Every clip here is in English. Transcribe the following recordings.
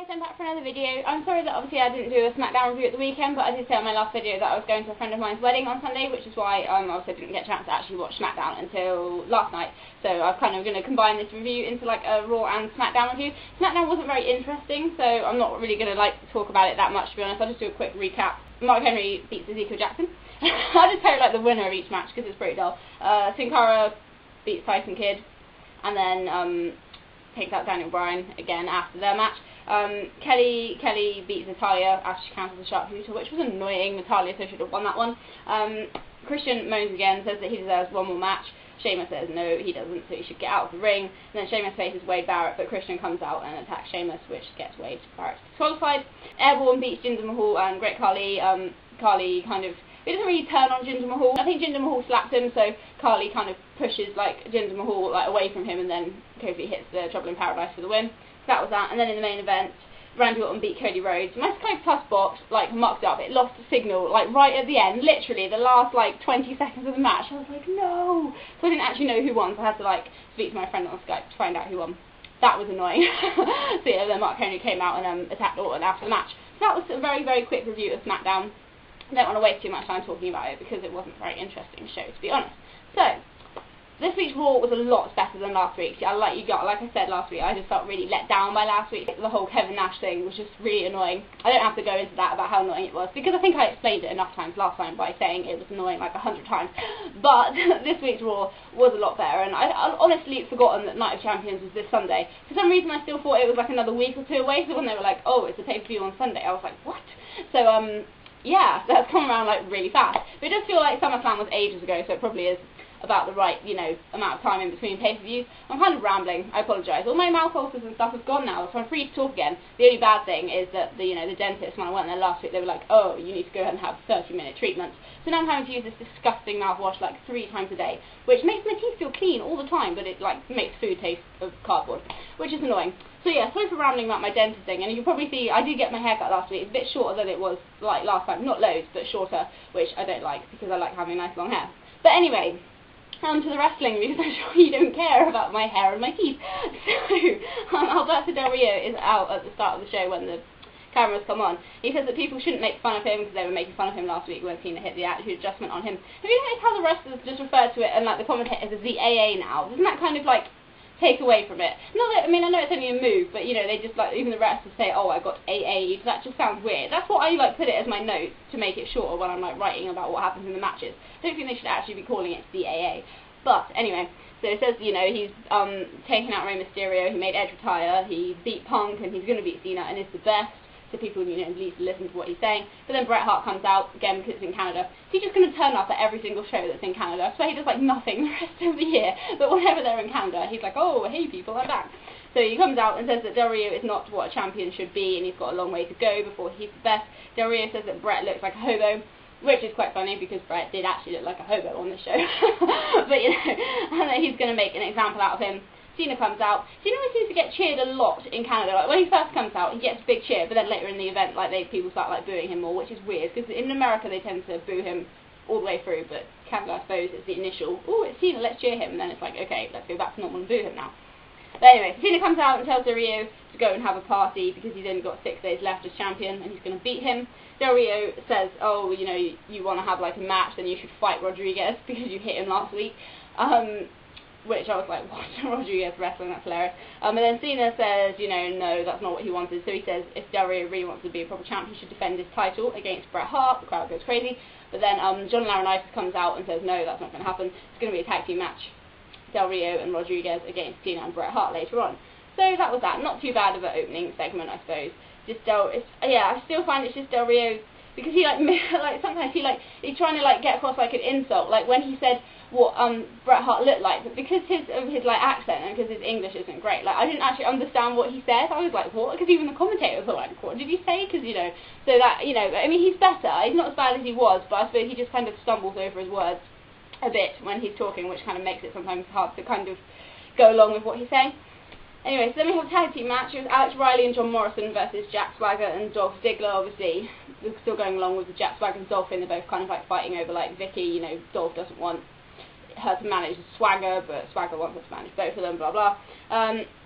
guys, I'm back for another video. I'm sorry that obviously I didn't do a SmackDown review at the weekend, but I did say on my last video that I was going to a friend of mine's wedding on Sunday, which is why I also didn't get a chance to actually watch SmackDown until last night. So I'm kind of going to combine this review into like a Raw and SmackDown review. SmackDown wasn't very interesting, so I'm not really going to like talk about it that much, to be honest. I'll just do a quick recap. Mark Henry beats Ezekiel Jackson. I'll just tell you like the winner of each match because it's pretty dull. Sin Cara beats Tyson Kidd, and then takes out Daniel Bryan again after their match. Kelly beats Natalya after she counters the sharpshooter, which was annoying. Natalya so should have won that one. Christian moans again, says that he deserves one more match. Sheamus says no, he doesn't, so he should get out of the ring. And then Sheamus faces Wade Barrett, but Christian comes out and attacks Sheamus, which gets Wade Barrett disqualified. Airborne beats Jinder Mahal and Great Khali. Khali kind of, he doesn't really turn on Jinder Mahal. I think Jinder Mahal slapped him, so Khali kind of pushes like Jinder Mahal like away from him, and then Kofi hits the Trouble in Paradise for the win. So that was that. And then in the main event, Randy Orton beat Cody Rhodes. My Sky Plus box like mucked up. It lost the signal like right at the end, literally the last like 20 seconds of the match. I was like, no. So I didn't actually know who won, so I had to like speak to my friend on Skype to find out who won. That was annoying. So yeah, then Mark Henry came out and attacked Orton after the match. So that was a very, very quick review of SmackDown. I don't want to waste too much time talking about it because it wasn't a very interesting show, to be honest. So this week's Raw was a lot better than last week's. Like I said last week, I just felt really let down by last week. The whole Kevin Nash thing was just really annoying. I don't have to go into that about how annoying it was, because I think I explained it enough times last time by saying it was annoying like 100 times. But this week's Raw was a lot better, and I honestly had forgotten that Night of Champions was this Sunday. For some reason I still thought it was like another week or two away, so when they were like, oh, it's a pay-per-view on Sunday, I was like, what? So yeah, that's come around like really fast. But it does feel like SummerSlam was ages ago, so it probably is about the right, amount of time in between pay-per-views. I'm kind of rambling, I apologise. All my mouth ulcers and stuff have gone now, so I'm free to talk again. The only bad thing is that the dentist, when I went there last week, they were like, oh, you need to go ahead and have 30-minute treatments. So now I'm having to use this disgusting mouthwash like 3 times a day, which makes my teeth feel clean all the time, but it like makes food taste of cardboard, which is annoying. So yeah, sorry for rambling about my dentist thing, and you can probably see I did get my haircut last week. It's a bit shorter than it was like last time, not loads, but shorter, which I don't like because I like having nice long hair. But anyway, on to the wrestling, because I'm sure you don't care about my hair and my teeth. So, Alberto Del Rio is out at the start of the show when the cameras come on. He says that people shouldn't make fun of him because they were making fun of him last week when Cena hit the attitude adjustment on him. Have you noticed how the wrestlers just refer to it and like the commentators as the AA now? Doesn't that kind of like take away from it? Not that, I mean, I know it's only a move, but they just like, even the wrestlers say, oh, I got AA'd. That just sounds weird. That's what I like put it as my notes to make it shorter when I'm like writing about what happens in the matches. I don't think they should actually be calling it the AA. But anyway, so it says, he's taken out Rey Mysterio, he made Edge retire, he beat Punk, and he's going to beat Cena, and is the best. So people, at least listen to what he's saying. But then Bret Hart comes out, again, because it's in Canada. So he's just going to turn up at every single show that's in Canada. So he does, like, nothing the rest of the year. But whenever they're in Canada, he's like, oh, hey, people, I'm back. So he comes out and says that Del Rio is not what a champion should be, and he's got a long way to go before he's the best. Del Rio says that Bret looks like a hobo, which is quite funny, because Bret did actually look like a hobo on the show. But, and that he's going to make an example out of him. Cena comes out. Cena always seems to get cheered a lot in Canada. Like, when he first comes out, he gets a big cheer, but then later in the event, like, people start, like, booing him more, which is weird, because in America they tend to boo him all the way through, but Canada, I suppose, it's the initial, oh, it's Cena, let's cheer him, and then it's like, okay, let's go back to normal and boo him now. But anyway, Cena comes out and tells Del Rio to go and have a party, because he's only got 6 days left as champion, and he's going to beat him. Del Rio says, oh, you want to have, like, a match, then you should fight Rodriguez, because you hit him last week. Which I was like, what? Rodriguez wrestling, that's hilarious. And then Cena says, no, that's not what he wanted. So he says if Del Rio really wants to be a proper champ, he should defend his title against Bret Hart. The crowd goes crazy. But then John Laurinaitis comes out and says, no, that's not going to happen. It's going to be a tag team match. Del Rio and Rodriguez against Cena and Bret Hart later on. So that was that. Not too bad of an opening segment, I suppose. I still find it's just Del Rio, because he sometimes he's trying to get across like an insult, like when he said what Bret Hart looked like, but because his accent and because his English isn't great, I didn't actually understand what he said. I was like, what? Because even the commentators were like, what did he say? Because so that I mean, he's better. He's not as bad as he was, but I suppose he just kind of stumbles over his words a bit when he's talking, which kind of makes it sometimes hard to kind of go along with what he's saying. Anyway, so then we have a tag team match. It was Alex Riley and John Morrison versus Jack Swagger and Dolph Ziggler. Obviously, we're still going along with the Jack Swagger and Dolph thing. They're both kind of like fighting over like Vicky. Dolph doesn't want her to manage Swagger, but Swagger wants her to manage both of them. Blah blah.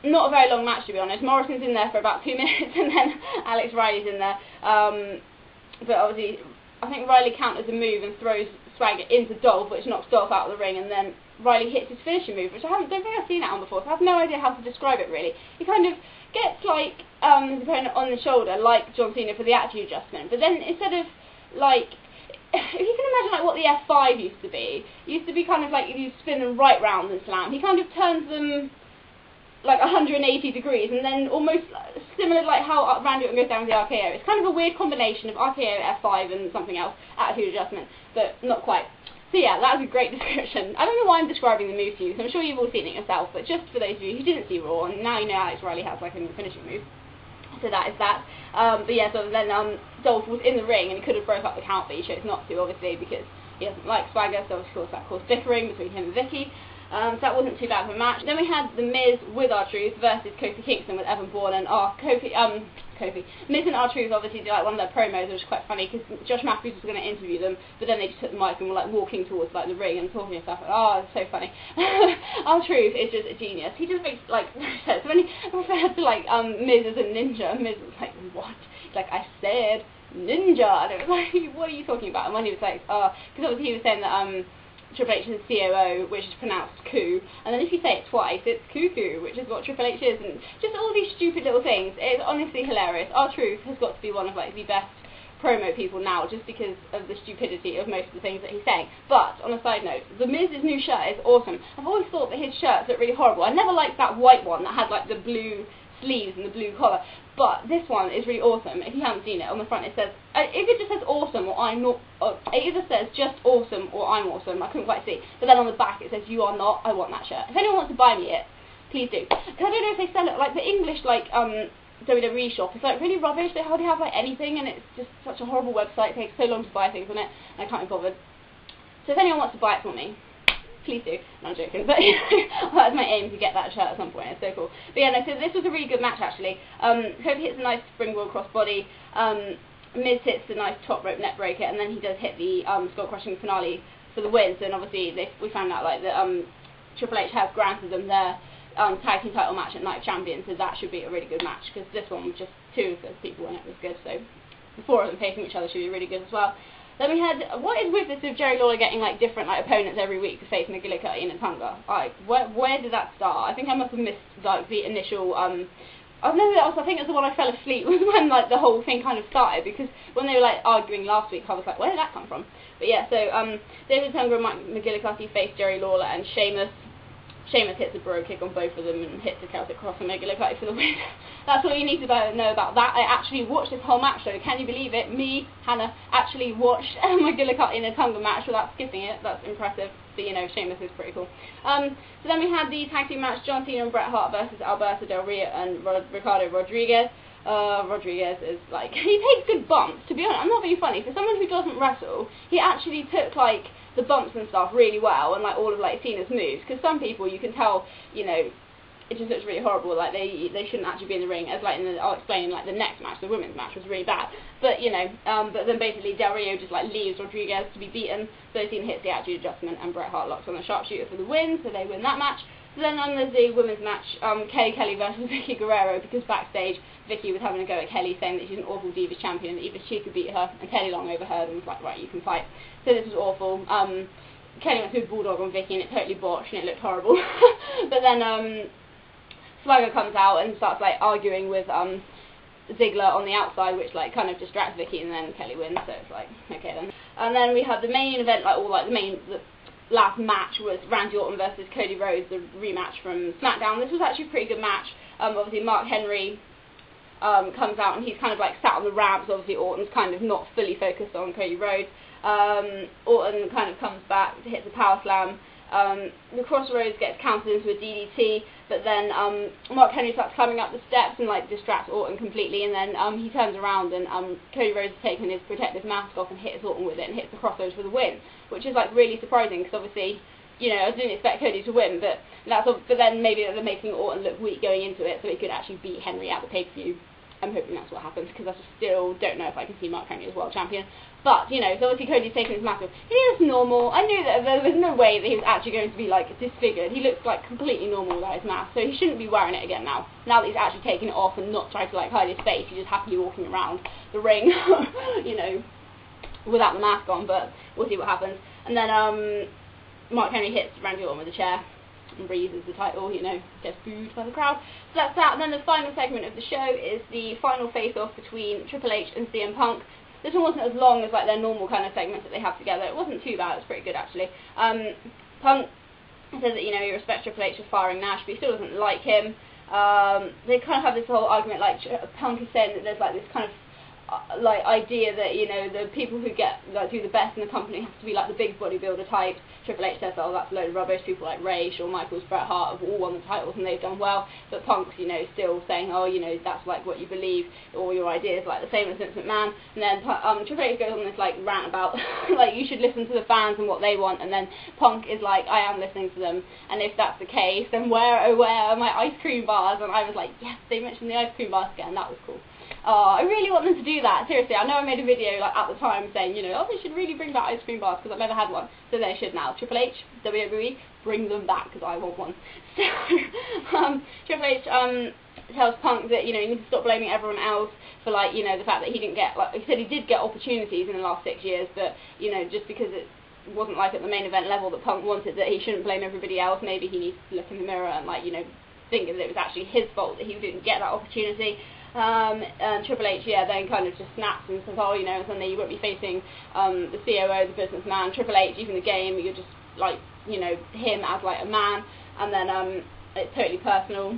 not a very long match, to be honest. Morrison's in there for about 2 minutes, and then Alex Riley's in there. But obviously, I think Riley counters a move and throws Swagger into Dolph, which knocks Dolph out of the ring, and then Riley hits his finishing move, which I don't think I've seen that on before, so I have no idea how to describe it, really. He kind of gets, like, his opponent on the shoulder, like John Cena for the attitude adjustment, but then instead of, like, if you can imagine, like, what the F5 used to be kind of like you spin them right round and slam. He kind of turns them like 180 degrees, and then almost similar to like how Randy Orton goes down with the RKO. It's kind of a weird combination of RKO, F5, and something else, attitude adjustment, but not quite. So yeah, that was a great description. I don't know why I'm describing the move to you, so I'm sure you've all seen it yourself, but just for those of you who didn't see Raw, and now you know Alex Riley has like a finishing move. So that is that. But yeah, so then Dolph was in the ring, and he could have broke up the count, but he chose not to, obviously, because he doesn't like Swagger, so of course that caused bickering between him and Vicky. So that wasn't too bad of a match. Then we had The Miz with R-Truth versus Kofi Kingston with Evan Bourne, and Miz and R-Truth obviously do like one of their promos, which was quite funny, because Josh Matthews was going to interview them, but then they just took the mic and were like walking towards like the ring and talking and stuff. It's so funny. R-Truth is just a genius. He just makes like no sense. When he referred to like Miz as a ninja, Miz was like, what? He's like, I said ninja, and it was like, what are you talking about? And when he was like, because obviously he was saying that Triple H is COO, which is pronounced coo, and then if you say it twice, it's cuckoo, which is what Triple H is, and just all these stupid little things. It's honestly hilarious. R-Truth has got to be one of like the best promo people now, just because of the stupidity of most of the things that he's saying. But on a side note, The Miz's new shirt is awesome. I've always thought that his shirts look really horrible. I never liked that white one that had like the blue sleeves and the blue collar, but this one is really awesome. If you haven't seen it, on the front it says, if it just says awesome or I'm not, it either says just awesome or I'm awesome, I couldn't quite see, but then on the back it says you are not, I want that shirt. If anyone wants to buy me it, please do, because I don't know if they sell it, like the English like WWE shop is like really rubbish. They hardly have like anything, and it's just such a horrible website. It takes so long to buy things on it, and I can't be bothered. So if anyone wants to buy it for me, please do. No, I'm joking, but well, that's my aim, to get that shirt at some point. It's so cool. But yeah, no, so this was a really good match actually. Kofi hits a nice springboard crossbody. Miz hits a nice top rope neck breaker, and then he does hit the skull crushing finale for the win. So then obviously we found out like that Triple H has granted them their tag team title match at Night of Champions, so that should be a really good match, because this one was just 2 of those people and it was good. So the 4 of them facing each other should be really good as well. Then we had, what is with this with Jerry Lawler getting like different like opponents every week to face McGillicuddy and Tonga? Like, where did that start? I think I must have missed like the initial. I think it was the one I fell asleep was when like the whole thing kind of started, because when they were like arguing last week, I was like, where did that come from? But yeah, so David Tonga and Mike McGillicuddy faced Jerry Lawler and Sheamus. Sheamus hits a bro kick on both of them and hits a Celtic Cross on McGillicuddy for the win. That's all you need to know about that. I actually watched this whole match though, can you believe it? Me, Hannah, actually watched McGillicuddy in a Tonga match without skipping it. That's impressive. But you know, Sheamus is pretty cool. So then we had the tag team match, John Cena and Bret Hart versus Alberto Del Rio and Ricardo Rodriguez. Rodriguez is like, he takes good bumps, to be honest. I'm not being funny. For someone who doesn't wrestle, he actually took like the bumps and stuff really well, and like all of like Cena's moves, because some people you can tell, you know, it just looks really horrible, like they shouldn't actually be in the ring, as like I'll explain in like the next match, the women's match was really bad, but you know, but then basically Del Rio just like leaves Rodriguez to be beaten, so Cena hits the attitude adjustment and Bret Hart locks on the sharpshooter for the win, so they win that match. So then there's the women's match, Kelly versus Vicky Guerrero, because backstage Vicky was having a go at Kelly, saying that she's an awful Divas champion, and even she could beat her, and Kelly long overheard and was like, right, you can fight. So this was awful. Kelly went to a bulldog on Vicky, and it totally botched, and it looked horrible. But then Swagger comes out and starts like arguing with Ziggler on the outside, which like kind of distracts Vicky, and then Kelly wins, so it's like, okay then. And then we had the main event, like all like the last match was Randy Orton versus Cody Rhodes, the rematch from SmackDown. This was actually a pretty good match. Obviously Mark Henry comes out and he's kind of like sat on the ramps. Obviously Orton's kind of not fully focused on Cody Rhodes. Orton kind of comes back, hits a power slam. The Crossroads gets counted into a DDT, but then Mark Henry starts climbing up the steps and like distracts Orton completely, and then he turns around and Cody Rhodes has taken his protective mask off and hits Orton with it and hits the Crossroads for the win, which is like really surprising, because obviously, you know, I didn't expect Cody to win, but then maybe they're making Orton look weak going into it, so he could actually beat Henry at the pay-per-view. I'm hoping that's what happens, because I just still don't know if I can see Mark Henry as world champion. But, you know, so obviously Cody's taken his mask off. He looks normal. I knew that there was no way that he was actually going to be, like, disfigured. He looks, like, completely normal without his mask, so he shouldn't be wearing it again now. Now that he's actually taken it off and not trying to, like, hide his face, he's just happily walking around the ring, you know, without the mask on, but we'll see what happens. And then, Mark Henry hits Randy Orton with a chair and breezes the title, you know, gets booed by the crowd. So that's that. And then the final segment of the show is the final face-off between Triple H and CM Punk. This one wasn't as long as like their normal kind of segments that they have together. It wasn't too bad. It was pretty good actually. Punk says that, you know, he respects Triple H for firing Nash, but he still doesn't like him. They kind of have this whole argument, like Punk is saying that there's like this kind of like idea that, you know, the people who get like do the best in the company have to be like the big bodybuilder types. Triple H says, oh, that's a load of rubbish. People like Ray, Shawn Michaels, Bret Hart have all won the titles and they've done well. But Punk's, you know, still saying, oh, you know, that's like what you believe, or your ideas, like the same as Vince McMahon. And then Triple H goes on this like rant about like you should listen to the fans and what they want. And then Punk is like, I am listening to them. And if that's the case, then where are my ice cream bars? And I was like, yes, they mentioned the ice cream bars again. That was cool. I really want them to do that, seriously. I know I made a video like at the time saying, you know, oh, they should really bring back ice cream bars because I've never had one, so they should now. Triple H, WWE, bring them back because I want one. So, Triple H tells Punk that, you know, you need to stop blaming everyone else for, like, you know, the fact that he didn't get, like, he said he did get opportunities in the last 6 years, but, you know, just because it wasn't like at the main event level that Punk wanted, that he shouldn't blame everybody else. Maybe he needs to look in the mirror and, like, you know, think that it was actually his fault that he didn't get that opportunity. And Triple H, yeah, then kind of just snaps and says, oh, you know, suddenly you won't be facing the COO, the businessman, Triple H, even the game, you're just, like, you know, him as, like, a man, and then it's totally personal.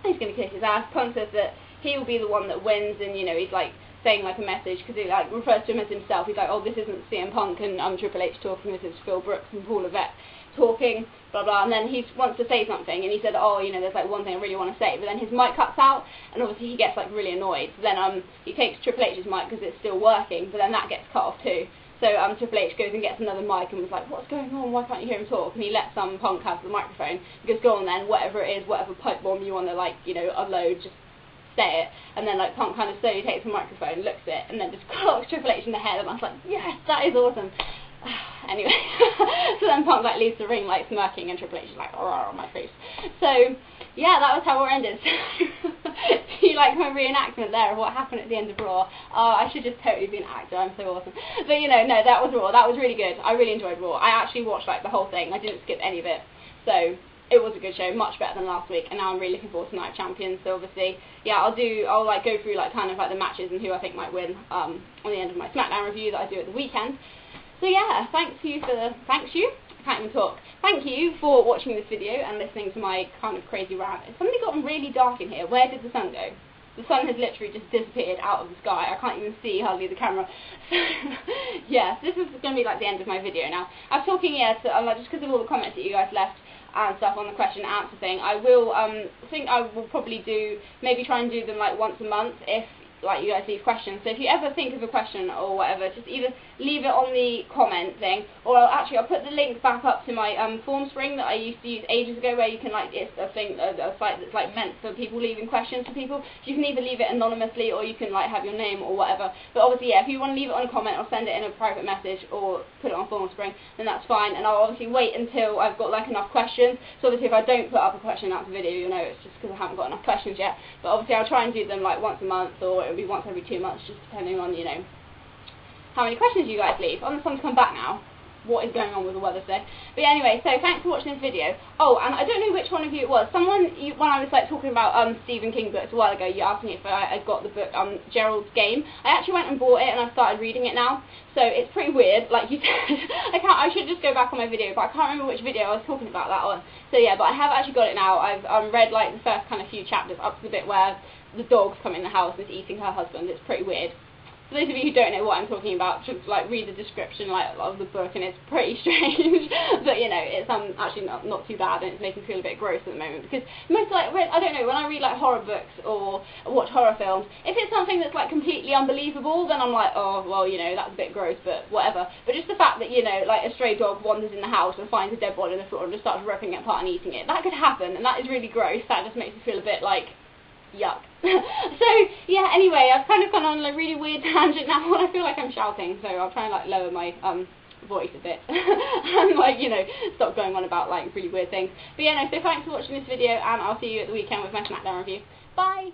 He's going to kick his ass. Punk says that he will be the one that wins, and, you know, he's, like, saying, like, a message, because he, like, refers to him as himself. He's like, oh, this isn't CM Punk and Triple H talking, this is Phil Brooks and Paul Levesque talking, blah blah, and then he wants to say something, and he said, oh, you know, there's like one thing I really want to say, but then his mic cuts out, and obviously he gets like really annoyed. So then he takes Triple H's mic because it's still working, but then that gets cut off too. So Triple H goes and gets another mic and was like, what's going on, why can't you hear him talk? And he lets Punk have the microphone. He goes, go on then, whatever it is, whatever pipe bomb you want to, like, you know, unload, just say it. And then like Punk kind of slowly takes the microphone, looks at it, and then just clocks Triple H in the head, and I was like, yes, that is awesome. Anyway, so then Punk like leaves the ring like smirking, and Triple H is like, on my face. So yeah, that was how Raw ended. You like my reenactment there of what happened at the end of Raw? I should just totally be an actor, I'm so awesome. But you know, no, that was Raw. That was really good. I really enjoyed Raw. I actually watched like the whole thing. I didn't skip any of it. So it was a good show, much better than last week, and now I'm really looking forward to Night of Champions. So obviously, yeah, I'll like go through like kind of like the matches and who I think might win on the end of my SmackDown review that I do at the weekend. So yeah, thank you, I can't even talk. Thank you for watching this video and listening to my kind of crazy rant. It's suddenly gotten really dark in here. Where did the sun go? The sun has literally just disappeared out of the sky. I can't even see hardly the camera. So yeah, this is going to be like the end of my video now. I was talking, yeah, like, just because of all the comments that you guys left and stuff on the question and answer thing, I will think I will probably do, maybe try and do them like once a month if like you guys leave questions. So if you ever think of a question or whatever, just either leave it on the comment thing, or I'll put the link back up to my form spring that I used to use ages ago, where you can like, it's a thing, a site that's like meant for people leaving questions to people. So you can either leave it anonymously or you can like have your name or whatever. But obviously, yeah, if you want to leave it on a comment or send it in a private message or put it on form spring, then that's fine. And I'll obviously wait until I've got like enough questions. So obviously if I don't put up a question out the video, you'll know it's just because I haven't got enough questions yet. But obviously I'll try and do them like once a month, or it'll be once every 2 months, just depending on, you know, how many questions you guys leave. On the sun's come back now. What is going on with the weather today? But yeah, anyway, so thanks for watching this video. Oh, and I don't know which one of you it was. Someone, when I was like talking about Stephen King books a while ago, you asked me if I got the book Gerald's Game. I actually went and bought it, and I've started reading it now. So it's pretty weird, like you said. I should just go back on my video, but I can't remember which video I was talking about that on. So yeah, but I have actually got it now. I've read like the first kind of few chapters up to the bit where the dog's come in the house and is eating her husband. It's pretty weird. For those of you who don't know what I'm talking about, just like read the description like of the book, and it's pretty strange. But you know, it's actually not too bad, and it's making me feel a bit gross at the moment, because most like I don't know, when I read like horror books or watch horror films, if it's something that's like completely unbelievable, then I'm like, oh well, you know, that's a bit gross, but whatever. But just the fact that, you know, like a stray dog wanders in the house and finds a dead body on the floor and just starts ripping it apart and eating it, that could happen, and that is really gross. That just makes me feel a bit like yuck. So yeah, anyway. Anyway, I've kind of gone on a really weird tangent now, and I feel like I'm shouting, so I'll try and like lower my voice a bit and like, you know, stop going on about like really weird things. But yeah, no, so thanks for watching this video, and I'll see you at the weekend with my SmackDown review. Bye!